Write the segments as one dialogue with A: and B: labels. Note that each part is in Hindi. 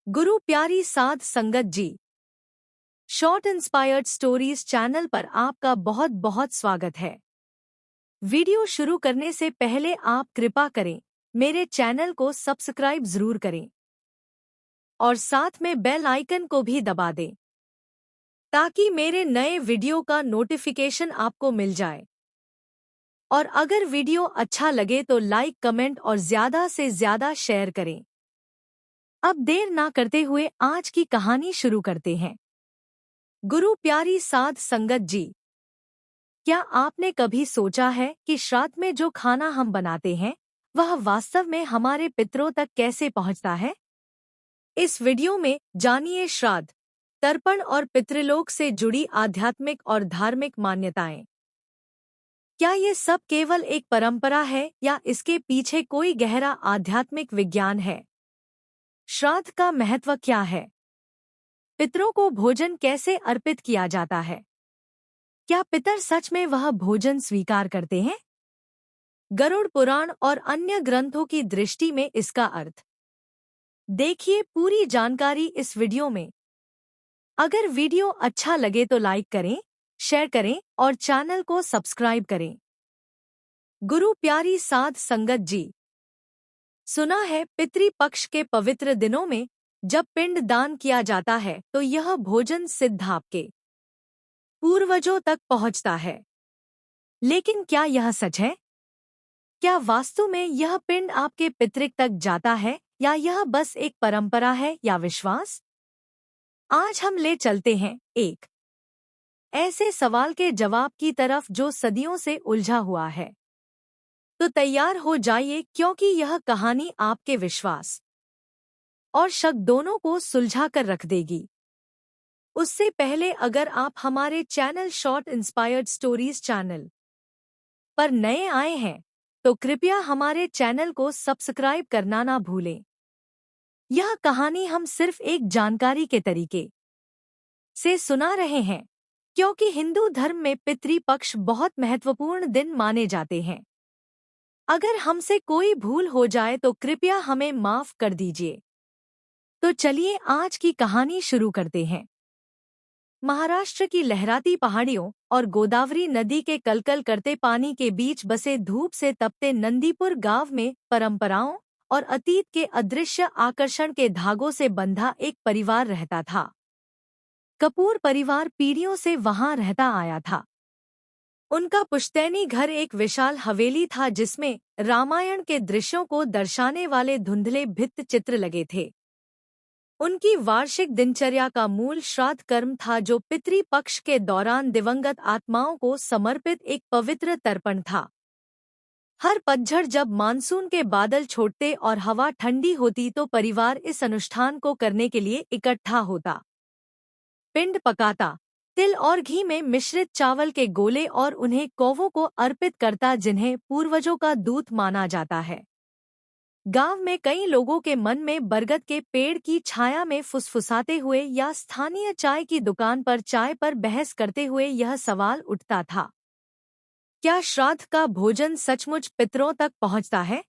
A: गुरु प्यारी साध संगत जी, शॉर्ट इंस्पायर्ड स्टोरीज चैनल पर आपका बहुत बहुत स्वागत है। वीडियो शुरू करने से पहले आप कृपा करें मेरे चैनल को सब्सक्राइब जरूर करें और साथ में बेल आइकन को भी दबा दें ताकि मेरे नए वीडियो का नोटिफिकेशन आपको मिल जाए। और अगर वीडियो अच्छा लगे तो लाइक, कमेंट और ज़्यादा से ज़्यादा शेयर करें। अब देर ना करते हुए आज की कहानी शुरू करते हैं। गुरु प्यारी साध संगत जी, क्या आपने कभी सोचा है कि श्राद्ध में जो खाना हम बनाते हैं वह वास्तव में हमारे पितरों तक कैसे पहुंचता है? इस वीडियो में जानिए श्राद्ध, तर्पण और पितृलोक से जुड़ी आध्यात्मिक और धार्मिक मान्यताएं। क्या ये सब केवल एक परंपरा है या इसके पीछे कोई गहरा आध्यात्मिक विज्ञान है? श्राद्ध का महत्व क्या है? पितरों को भोजन कैसे अर्पित किया जाता है? क्या पितर सच में वह भोजन स्वीकार करते हैं? गरुड़ पुराण और अन्य ग्रंथों की दृष्टि में इसका अर्थ देखिए। पूरी जानकारी इस वीडियो में। अगर वीडियो अच्छा लगे तो लाइक करें, शेयर करें और चैनल को सब्सक्राइब करें। गुरु प्यारी साध संगत जी, सुना है पितृपक्ष के पवित्र दिनों में जब पिंड दान किया जाता है तो यह भोजन सिद्ध आपके पूर्वजों तक पहुंचता है। लेकिन क्या यह सच है? क्या वास्तव में यह पिंड आपके पितृक तक जाता है या यह बस एक परंपरा है या विश्वास? आज हम ले चलते हैं एक ऐसे सवाल के जवाब की तरफ जो सदियों से उलझा हुआ है। तो तैयार हो जाइए, क्योंकि यह कहानी आपके विश्वास और शक दोनों को सुलझा कर रख देगी। उससे पहले अगर आप हमारे channel short inspired stories channel पर नए आए हैं तो कृपया हमारे चैनल को सब्सक्राइब करना ना भूलें। यह कहानी हम सिर्फ एक जानकारी के तरीके से सुना रहे हैं, क्योंकि हिंदू धर्म में पितृपक्ष बहुत महत्वपूर्ण दिन माने जाते हैं। अगर हमसे कोई भूल हो जाए तो कृपया हमें माफ कर दीजिए। तो चलिए आज की कहानी शुरू करते हैं। महाराष्ट्र की लहराती पहाड़ियों और गोदावरी नदी के कलकल करते पानी के बीच बसे धूप से तपते नंदीपुर गांव में परंपराओं और अतीत के अदृश्य आकर्षण के धागों से बंधा एक परिवार रहता था। कपूर परिवार पीढ़ियों से वहां रहता आया था। उनका पुश्तैनी घर एक विशाल हवेली था जिसमें रामायण के दृश्यों को दर्शाने वाले धुंधले भित्त चित्र लगे थे। उनकी वार्षिक दिनचर्या का मूल श्राद्ध कर्म था, जो पितृपक्ष के दौरान दिवंगत आत्माओं को समर्पित एक पवित्र तर्पण था। हर पतझड़ जब मानसून के बादल छूटते और हवा ठंडी होती तो परिवार इस अनुष्ठान को करने के लिए इकट्ठा होता। पिंड पकाता, तिल और घी में मिश्रित चावल के गोले और उन्हें कौवों को अर्पित करता जिन्हें पूर्वजों का दूत माना जाता है। गांव में कई लोगों के मन में बरगद के पेड़ की छाया में फुसफुसाते हुए या स्थानीय चाय की दुकान पर चाय पर बहस करते हुए यह सवाल उठता था, क्या श्राद्ध का भोजन सचमुच पितरों तक पहुंचता है?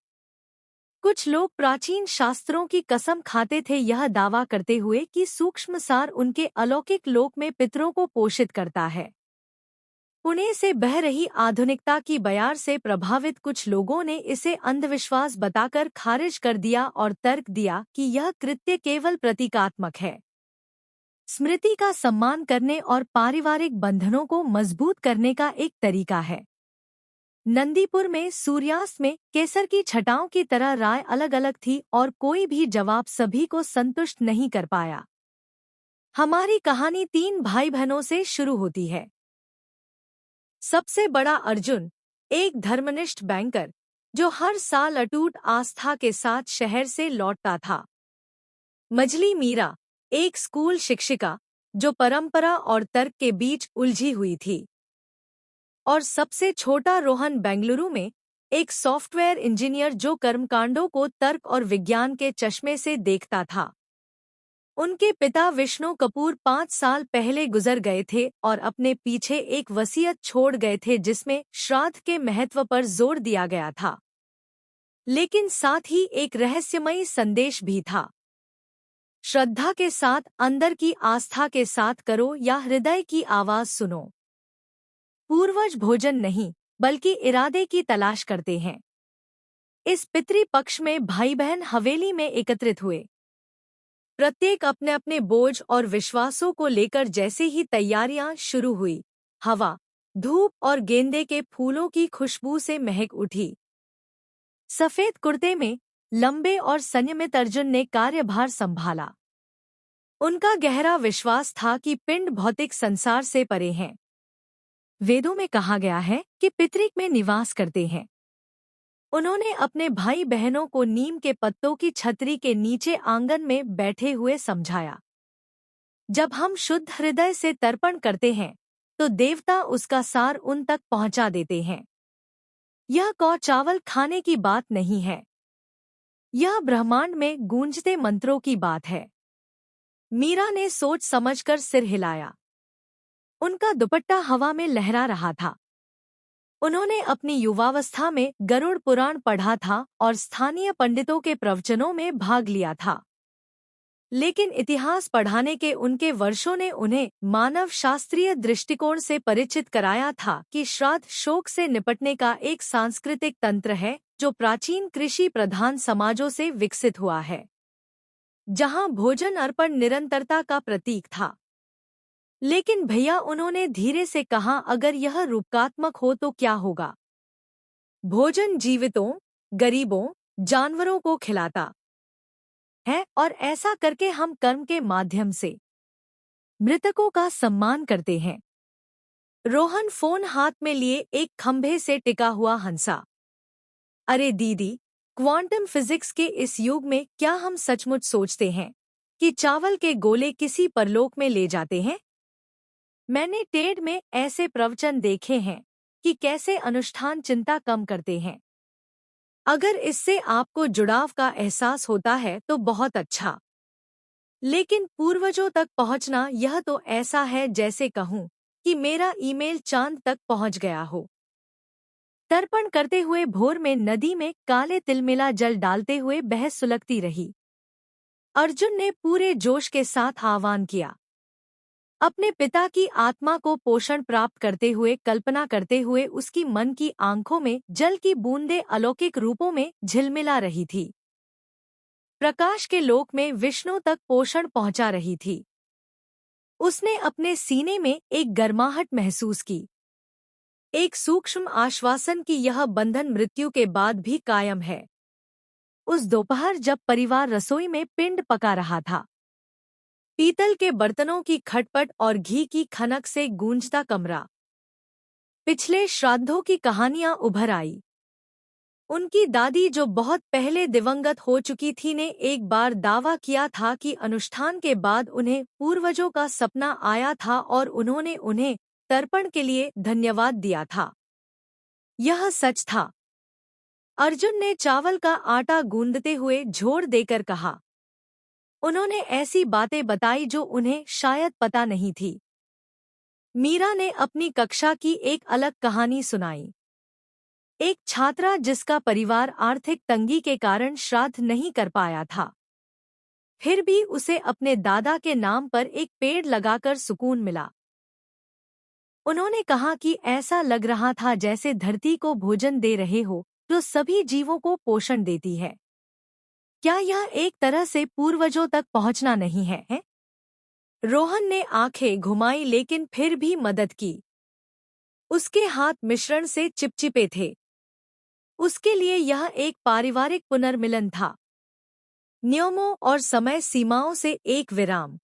A: कुछ लोग प्राचीन शास्त्रों की कसम खाते थे, यह दावा करते हुए कि सूक्ष्म सार उनके अलौकिक लोक में पितरों को पोषित करता है। पुणे से बह रही आधुनिकता की बयार से प्रभावित कुछ लोगों ने इसे अंधविश्वास बताकर खारिज कर दिया और तर्क दिया कि यह कृत्य केवल प्रतीकात्मक है, स्मृति का सम्मान करने और पारिवारिक बंधनों को मजबूत करने का एक तरीका है। नंदीपुर में सूर्यास्त में केसर की छटाओं की तरह राय अलग अलग थी और कोई भी जवाब सभी को संतुष्ट नहीं कर पाया। हमारी कहानी 3 भाई बहनों से शुरू होती है। सबसे बड़ा अर्जुन, एक धर्मनिष्ठ बैंकर जो हर साल अटूट आस्था के साथ शहर से लौटता था। मझली मीरा, एक स्कूल शिक्षिका जो परंपरा और तर्क के बीच उलझी हुई थी। और सबसे छोटा रोहन, बेंगलुरु में एक सॉफ्टवेयर इंजीनियर जो कर्मकांडों को तर्क और विज्ञान के चश्मे से देखता था। उनके पिता विष्णु कपूर 5 साल पहले गुजर गए थे और अपने पीछे एक वसीयत छोड़ गए थे जिसमें श्राद्ध के महत्व पर जोर दिया गया था, लेकिन साथ ही एक रहस्यमयी संदेश भी था। श्रद्धा के साथ, अंदर की आस्था के साथ करो या हृदय की आवाज सुनो। पूर्वज भोजन नहीं, बल्कि इरादे की तलाश करते हैं। इस पितृ पक्ष में भाई बहन हवेली में एकत्रित हुए। प्रत्येक अपने अपने बोझ और विश्वासों को लेकर जैसे ही तैयारियां शुरू हुई, हवा, धूप और गेंदे के फूलों की खुशबू से महक उठी। सफेद कुर्ते में लंबे और संयमित अर्जुन ने कार्यभार संभाला। उनका गहरा विश्वास था कि पिंड भौतिक संसार से परे हैं। वेदों में कहा गया है कि पितृक में निवास करते हैं। उन्होंने अपने भाई बहनों को नीम के पत्तों की छतरी के नीचे आंगन में बैठे हुए समझाया। जब हम शुद्ध हृदय से तर्पण करते हैं, तो देवता उसका सार उन तक पहुंचा देते हैं। यह कौ चावल खाने की बात नहीं है। यह ब्रह्मांड में गूंजते मंत्रों की बात है। मीरा ने सोच समझकर सिर हिलाया। उनका दुपट्टा हवा में लहरा रहा था। उन्होंने अपनी युवावस्था में गरुड़ पुराण पढ़ा था और स्थानीय पंडितों के प्रवचनों में भाग लिया था। लेकिन इतिहास पढ़ाने के उनके वर्षों ने उन्हें मानव शास्त्रीय दृष्टिकोण से परिचित कराया था कि श्राद्ध शोक से निपटने का एक सांस्कृतिक तंत्र है जो प्राचीन कृषि प्रधान समाजों से विकसित हुआ है, जहां भोजन अर्पण निरंतरता का प्रतीक था। लेकिन भैया, उन्होंने धीरे से कहा, अगर यह रूपकात्मक हो तो क्या होगा? भोजन जीवितों, गरीबों, जानवरों को खिलाता है और ऐसा करके हम कर्म के माध्यम से मृतकों का सम्मान करते हैं। रोहन फोन हाथ में लिए एक खंभे से टिका हुआ हंसा। अरे दीदी, क्वांटम फिजिक्स के इस युग में क्या हम सचमुच सोचते हैं कि चावल के गोले किसी परलोक में ले जाते हैं? मैंने टेड में ऐसे प्रवचन देखे हैं कि कैसे अनुष्ठान चिंता कम करते हैं। अगर इससे आपको जुड़ाव का एहसास होता है तो बहुत अच्छा। लेकिन पूर्वजों तक पहुंचना, यह तो ऐसा है जैसे कहूं कि मेरा ईमेल चांद तक पहुंच गया हो। तर्पण करते हुए भोर में नदी में काले तिलमिला जल डालते हुए बहस सुलगती रही। अर्जुन ने पूरे जोश के साथ आह्वान किया। अपने पिता की आत्मा को पोषण प्राप्त करते हुए, कल्पना करते हुए उसकी मन की आंखों में जल की बूंदें अलौकिक रूपों में झिलमिला रही थी। प्रकाश के लोक में विष्णु तक पोषण पहुंचा रही थी। उसने अपने सीने में एक गर्माहट महसूस की, एक सूक्ष्म आश्वासन कि यह बंधन मृत्यु के बाद भी कायम है। उस दोपहर जब परिवार रसोई में पिंड पका रहा था, पीतल के बर्तनों की खटपट और घी की खनक से गूंजता कमरा, पिछले श्राद्धों की कहानियां उभर आई। उनकी दादी, जो बहुत पहले दिवंगत हो चुकी थी, ने एक बार दावा किया था कि अनुष्ठान के बाद उन्हें पूर्वजों का सपना आया था और उन्होंने उन्हें तर्पण के लिए धन्यवाद दिया था। यह सच था। अर्जुन ने चावल का आटा गूंदते हुए जोर देकर कहा। उन्होंने ऐसी बातें बताई जो उन्हें शायद पता नहीं थी। मीरा ने अपनी कक्षा की एक अलग कहानी सुनाई। एक छात्रा जिसका परिवार आर्थिक तंगी के कारण श्राद्ध नहीं कर पाया था, फिर भी उसे अपने दादा के नाम पर एक पेड़ लगाकर सुकून मिला। उन्होंने कहा कि ऐसा लग रहा था जैसे धरती को भोजन दे रहे हो, जो सभी जीवों को पोषण देती है। क्या यह एक तरह से पूर्वजों तक पहुंचना नहीं है? रोहन ने आंखें घुमाई लेकिन फिर भी मदद की। उसके हाथ मिश्रण से चिपचिपे थे। उसके लिए यह एक पारिवारिक पुनर्मिलन था, नियमों और समय सीमाओं से एक विराम।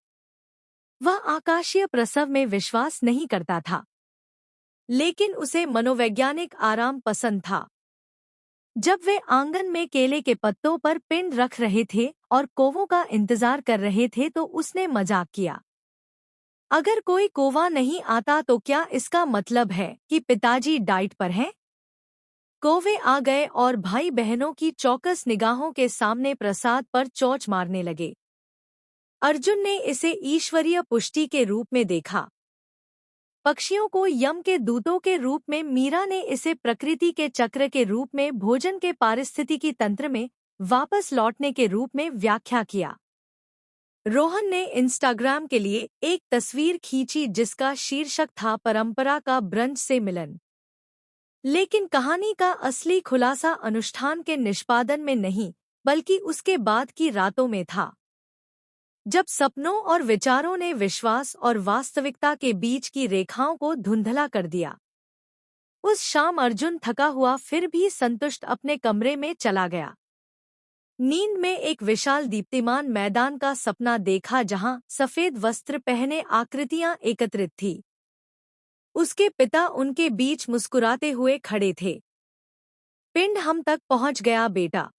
A: वह आकाशीय प्रसव में विश्वास नहीं करता था, लेकिन उसे मनोवैज्ञानिक आराम पसंद था। जब वे आंगन में केले के पत्तों पर पिंड रख रहे थे और कौवों का इंतजार कर रहे थे तो उसने मजाक किया। अगर कोई कौवा नहीं आता तो क्या इसका मतलब है कि पिताजी डाइट पर हैं? कौवे आ गए और भाई बहनों की चौकस निगाहों के सामने प्रसाद पर चौंच मारने लगे। अर्जुन ने इसे ईश्वरीय पुष्टि के रूप में देखा। पक्षियों को यम के दूतों के रूप में, मीरा ने इसे प्रकृति के चक्र के रूप में, भोजन के पारिस्थितिकी तंत्र में वापस लौटने के रूप में व्याख्या किया। रोहन ने इंस्टाग्राम के लिए एक तस्वीर खींची जिसका शीर्षक था परंपरा का ब्रंच से मिलन। लेकिन कहानी का असली खुलासा अनुष्ठान के निष्पादन में नहीं, बल्कि उसके बाद की रातों में था, जब सपनों और विचारों ने विश्वास और वास्तविकता के बीच की रेखाओं को धुंधला कर दिया। उस शाम अर्जुन थका हुआ फिर भी संतुष्ट अपने कमरे में चला गया। नींद में एक विशाल दीप्तिमान मैदान का सपना देखा जहां सफेद वस्त्र पहने आकृतियां एकत्रित थी। उसके पिता उनके बीच मुस्कुराते हुए खड़े थे। पिंड हम तक पहुंच गया बेटा,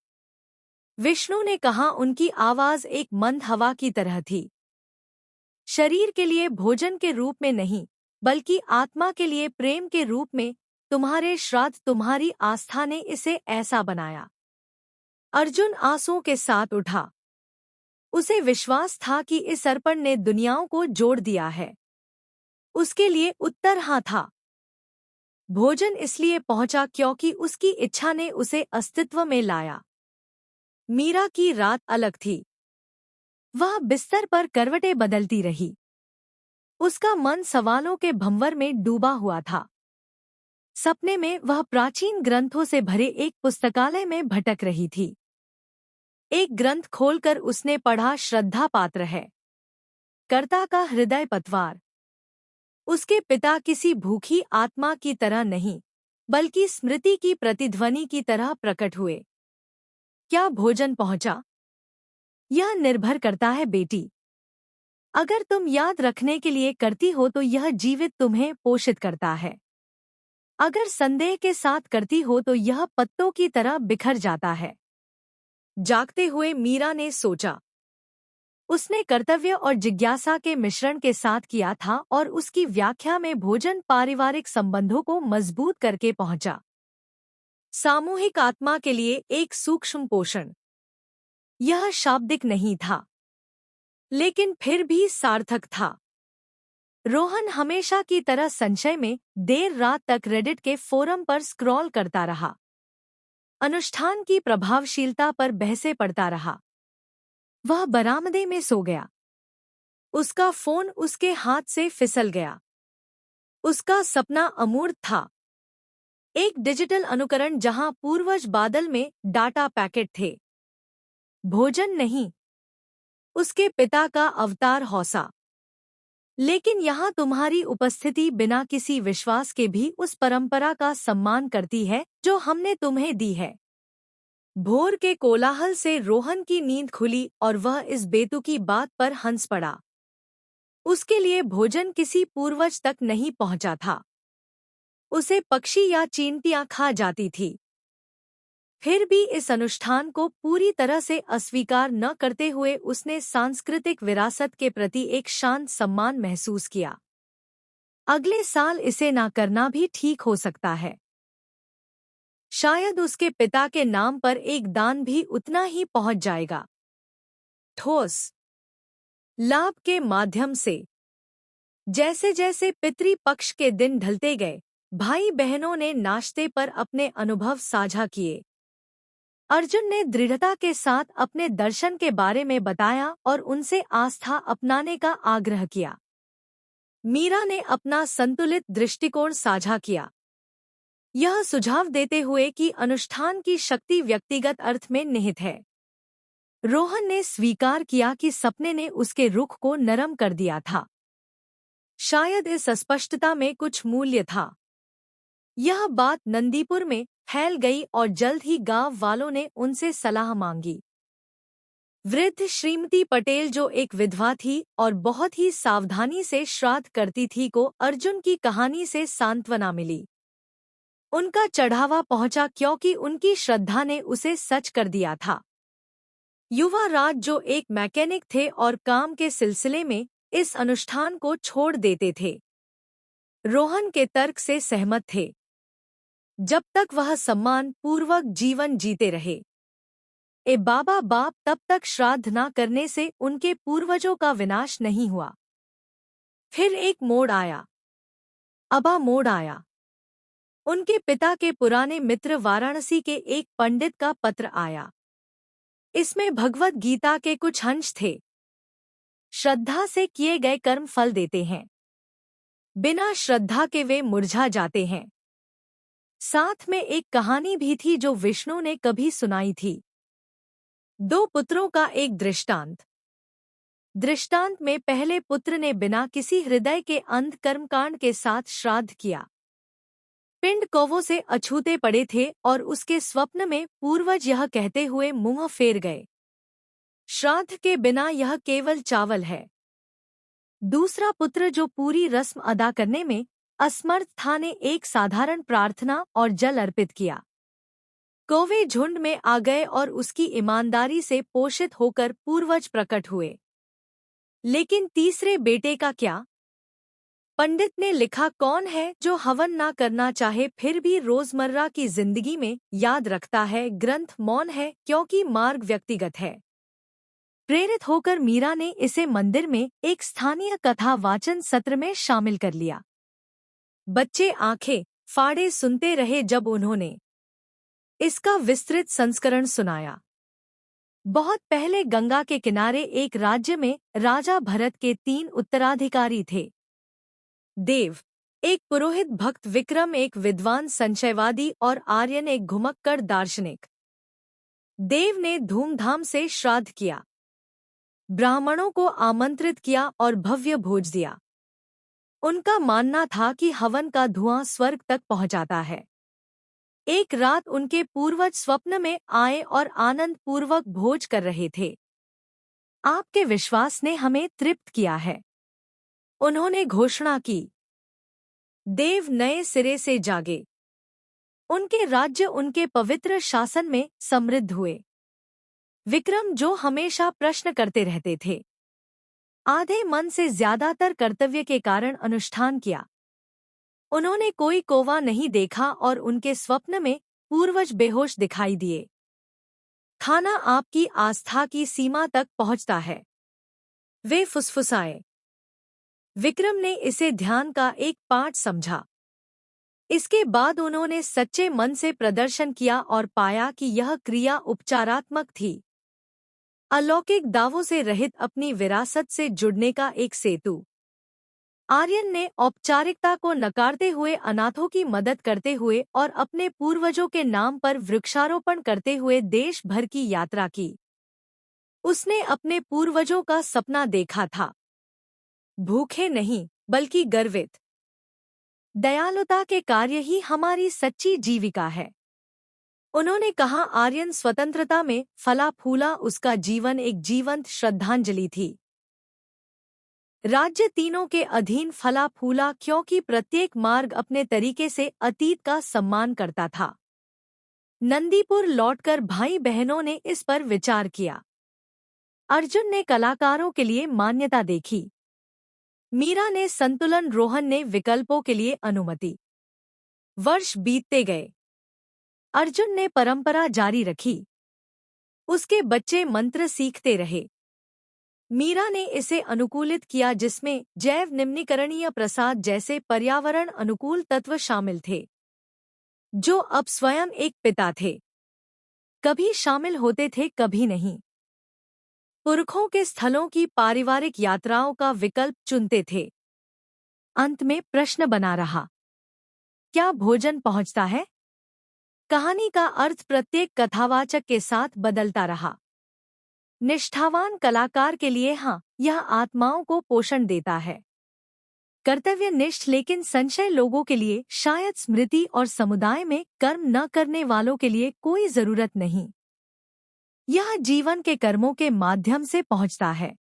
A: विष्णु ने कहा। उनकी आवाज एक मंद हवा की तरह थी। शरीर के लिए भोजन के रूप में नहीं, बल्कि आत्मा के लिए प्रेम के रूप में। तुम्हारे श्राद्ध, तुम्हारी आस्था ने इसे ऐसा बनाया। अर्जुन आंसुओं के साथ उठा। उसे विश्वास था कि इस अर्पण ने दुनियाओं को जोड़ दिया है। उसके लिए उत्तर हाँ था। भोजन इसलिए पहुंचा क्योंकि उसकी इच्छा ने उसे अस्तित्व में लाया। मीरा की रात अलग थी। वह बिस्तर पर करवटें बदलती रही। उसका मन सवालों के भंवर में डूबा हुआ था। सपने में वह प्राचीन ग्रंथों से भरे एक पुस्तकालय में भटक रही थी। एक ग्रंथ खोलकर उसने पढ़ा, श्रद्धा पात्र है, कर्ता का हृदय पतवार। उसके पिता किसी भूखी आत्मा की तरह नहीं, बल्कि स्मृति की प्रतिध्वनि की तरह प्रकट हुए। क्या भोजन पहुंचा? यह निर्भर करता है बेटी। अगर तुम याद रखने के लिए करती हो तो यह जीवित तुम्हें पोषित करता है। अगर संदेह के साथ करती हो तो यह पत्तों की तरह बिखर जाता है। जागते हुए मीरा ने सोचा। उसने कर्तव्य और जिज्ञासा के मिश्रण के साथ किया था और उसकी व्याख्या में भोजन पारिवारिक संबंधों को मजबूत करके पहुंचा। सामूहिक आत्मा के लिए एक सूक्ष्म पोषण। यह शाब्दिक नहीं था, लेकिन फिर भी सार्थक था। रोहन हमेशा की तरह संशय में देर रात तक रेडिट के फोरम पर स्क्रॉल करता रहा। अनुष्ठान की प्रभावशीलता पर बहसें पढ़ता रहा। वह बरामदे में सो गया। उसका फोन उसके हाथ से फिसल गया। उसका सपना अमूर्त था। एक डिजिटल अनुकरण जहां पूर्वज बादल में डाटा पैकेट थे। भोजन नहीं, उसके पिता का अवतार हौसा। लेकिन यहाँ तुम्हारी उपस्थिति बिना किसी विश्वास के भी उस परंपरा का सम्मान करती है जो हमने तुम्हें दी है। भोर के कोलाहल से रोहन की नींद खुली और वह इस बेतुकी बात पर हंस पड़ा। उसके लिए भोजन किसी पूर्वज तक नहीं पहुंचा था। उसे पक्षी या चींटियां खा जाती थी। फिर भी इस अनुष्ठान को पूरी तरह से अस्वीकार न करते हुए उसने सांस्कृतिक विरासत के प्रति एक शांत सम्मान महसूस किया। अगले साल इसे ना करना भी ठीक हो सकता है। शायद उसके पिता के नाम पर एक दान भी उतना ही पहुंच जाएगा। ठोस लाभ के माध्यम से। जैसे जैसे पितृपक्ष के दिन ढलते गए, भाई बहनों ने नाश्ते पर अपने अनुभव साझा किए। अर्जुन ने दृढ़ता के साथ अपने दर्शन के बारे में बताया और उनसे आस्था अपनाने का आग्रह किया। मीरा ने अपना संतुलित दृष्टिकोण साझा किया, यह सुझाव देते हुए कि अनुष्ठान की शक्ति व्यक्तिगत अर्थ में निहित है। रोहन ने स्वीकार किया कि सपने ने उसके रुख को नरम कर दिया था। शायद इस अस्पष्टता में कुछ मूल्य था। यह बात नंदीपुर में फैल गई और जल्द ही गांव वालों ने उनसे सलाह मांगी। वृद्ध श्रीमती पटेल, जो एक विधवा थी और बहुत ही सावधानी से श्राद्ध करती थी, को अर्जुन की कहानी से सांत्वना मिली। उनका चढ़ावा पहुंचा क्योंकि उनकी श्रद्धा ने उसे सच कर दिया था। युवा राज, जो एक मैकेनिक थे और काम के सिलसिले में इस अनुष्ठान को छोड़ देते थे, रोहन के तर्क से सहमत थे। जब तक वह सम्मान पूर्वक जीवन जीते रहे। बाबा बाप तब तक श्राद्ध न करने से उनके पूर्वजों का विनाश नहीं हुआ। फिर एक मोड़ आया। अबा मोड़ आया। उनके पिता के पुराने मित्र वाराणसी के एक पंडित का पत्र आया। इसमें भगवत गीता के कुछ अंश थे। श्रद्धा से किए गए कर्म फल देते हैं। बिना श्रद्धा के वे मुरझा जाते हैं। साथ में एक कहानी भी थी जो विष्णु ने कभी सुनाई थी। दो पुत्रों का एक दृष्टांत। दृष्टांत में पहले पुत्र ने बिना किसी हृदय के अंध कर्मकांड के साथ श्राद्ध किया। पिंड कौवों से अछूते पड़े थे और उसके स्वप्न में पूर्वज यह कहते हुए मुंह फेर गए, श्राद्ध के बिना यह केवल चावल है। दूसरा पुत्र जो पूरी रस्म अदा करने में असमर्थ था ने एक साधारण प्रार्थना और जल अर्पित किया। कौवे झुंड में आ गए और उसकी ईमानदारी से पोषित होकर पूर्वज प्रकट हुए। लेकिन तीसरे बेटे का क्या? पंडित ने लिखा, कौन है जो हवन ना करना चाहे फिर भी रोजमर्रा की जिंदगी में याद रखता है। ग्रंथ मौन है क्योंकि मार्ग व्यक्तिगत है। प्रेरित होकर मीरा ने इसे मंदिर में एक स्थानीय कथा वाचन सत्र में शामिल कर लिया। बच्चे आंखें फाड़े सुनते रहे जब उन्होंने इसका विस्तृत संस्करण सुनाया। बहुत पहले गंगा के किनारे एक राज्य में राजा भरत के 3 उत्तराधिकारी थे। देव एक पुरोहित भक्त, विक्रम एक विद्वान संशयवादी और आर्यन एक घुमक्कड़ दार्शनिक। देव ने धूमधाम से श्राद्ध किया, ब्राह्मणों को आमंत्रित किया और भव्य भोज दिया। उनका मानना था कि हवन का धुआं स्वर्ग तक पहुंचाता है। एक रात उनके पूर्वज स्वप्न में आए और आनंद पूर्वक भोज कर रहे थे। आपके विश्वास ने हमें तृप्त किया है, उन्होंने घोषणा की। देव नए सिरे से जागे। उनके राज्य उनके पवित्र शासन में समृद्ध हुए। विक्रम जो हमेशा प्रश्न करते रहते थे, आधे मन से ज्यादातर कर्तव्य के कारण अनुष्ठान किया। उन्होंने कोई कौवा नहीं देखा और उनके स्वप्न में पूर्वज बेहोश दिखाई दिए। खाना आपकी आस्था की सीमा तक पहुंचता है, वे फुसफुसाए। विक्रम ने इसे ध्यान का एक पाठ समझा। इसके बाद उन्होंने सच्चे मन से प्रदर्शन किया और पाया कि यह क्रिया उपचारात्मक थी, अलौकिक दावों से रहित अपनी विरासत से जुड़ने का एक सेतु। आर्यन ने औपचारिकता को नकारते हुए अनाथों की मदद करते हुए और अपने पूर्वजों के नाम पर वृक्षारोपण करते हुए देश भर की यात्रा की। उसने अपने पूर्वजों का सपना देखा था, भूखे नहीं बल्कि गर्वित। दयालुता के कार्य ही हमारी सच्ची जीविका है। उन्होंने कहा, आर्यन स्वतंत्रता में फला फूला, उसका जीवन एक जीवंत श्रद्धांजलि थी। राज्य तीनों के अधीन फला फूला क्योंकि प्रत्येक मार्ग अपने तरीके से अतीत का सम्मान करता था। नंदीपुर लौटकर भाई बहनों ने इस पर विचार किया। अर्जुन ने कलाकारों के लिए मान्यता देखी, मीरा ने संतुलन, रोहन ने विकल्पों के लिए अनुमति। वर्ष बीतते गए। अर्जुन ने परंपरा जारी रखी, उसके बच्चे मंत्र सीखते रहे। मीरा ने इसे अनुकूलित किया जिसमें जैव निम्नीकरणीय प्रसाद जैसे पर्यावरण अनुकूल तत्व शामिल थे, जो अब स्वयं एक पिता थे। कभी शामिल होते थे, कभी नहीं। पुरखों के स्थलों की पारिवारिक यात्राओं का विकल्प चुनते थे। अंत में प्रश्न बना रहा, क्या भोजन पहुंचता है? कहानी का अर्थ प्रत्येक कथावाचक के साथ बदलता रहा। निष्ठावान कलाकार के लिए हाँ, यह आत्माओं को पोषण देता है। कर्तव्यनिष्ठ लेकिन संशय लोगों के लिए शायद स्मृति और समुदाय में कर्म न करने वालों के लिए कोई जरूरत नहीं। यह जीवन के कर्मों के माध्यम से पहुंचता है।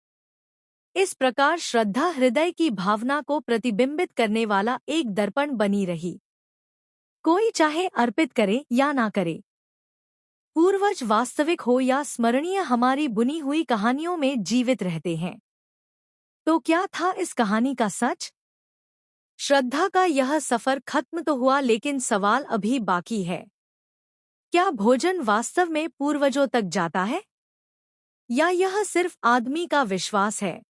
A: इस प्रकार श्रद्धा हृदय की भावना को प्रतिबिंबित करने वाला एक दर्पण बनी रही। कोई चाहे अर्पित करे या ना करे, पूर्वज वास्तविक हो या स्मरणीय, हमारी बुनी हुई कहानियों में जीवित रहते हैं। तो क्या था इस कहानी का सच? श्रद्धा का यह सफर खत्म तो हुआ, लेकिन सवाल अभी बाकी है। क्या भोजन वास्तव में पूर्वजों तक जाता है, या यह सिर्फ आदमी का विश्वास है?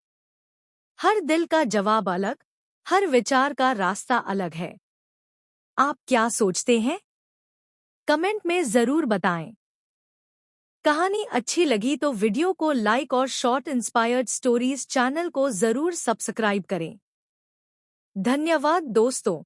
A: हर दिल का जवाब अलग, हर विचार का रास्ता अलग है। आप क्या सोचते हैं? कमेंट में जरूर बताएं। कहानी अच्छी लगी तो वीडियो को लाइक और शॉर्ट इंस्पायर्ड स्टोरीज चैनल को जरूर सब्सक्राइब करें। धन्यवाद दोस्तों।